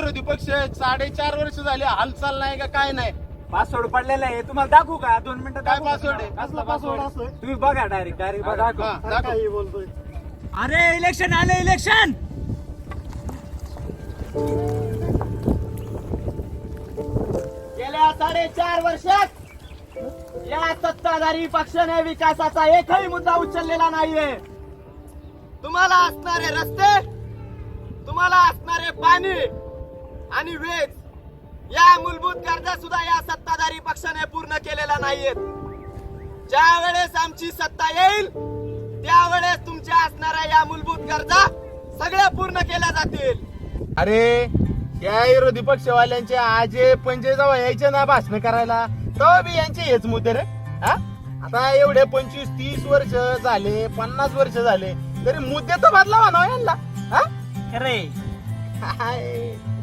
विरोधी पक्ष 4.5 वर्ष झाले, हालचाल नाही का काय नाही. पासवर्ड पडलेला आहे, तुम्हाला दाखवू का? 2 मिनिटं काय दाखवू का? पासवर्ड आहे? कसला पासवर्ड असतोय? तुम्ही बघा डायरेक्ट दाखव. हा, दाखव. काही बोलतोय. अरे इलेक्शन आले, इलेक्शन. गेल्या 4.5 वर्षात या सत्ताधारी पक्षाने विकासाचा एकही मुद्दा उचललेला नाहीये. तुम्हाला असणारे रस्ते, तुम्हाला असणारे पाणी आणि वीज या मूलभूत गरजा सुद्धा या सत्ताधारी पक्षाने पूर्ण केलेल्या नाहीयेत. ज्या वेळेस आमची सत्ता येईल त्यावेळेस तुमच्या असणाऱ्या या मूलभूत गरजा सगळ्या पूर्ण केल्या जातील. अरे या विरोधी पक्षवाल्यांचे आजे पंजे जेव्हा यायचे ना भाषण करायला, तेव्हा बी यांचे हेच मुद्दे रे. हा, आता एवढे 25-30 वर्ष झाले, 50 वर्ष झाले, तरी मुद्दे तर बदलावा ना यांना. हा खरे काय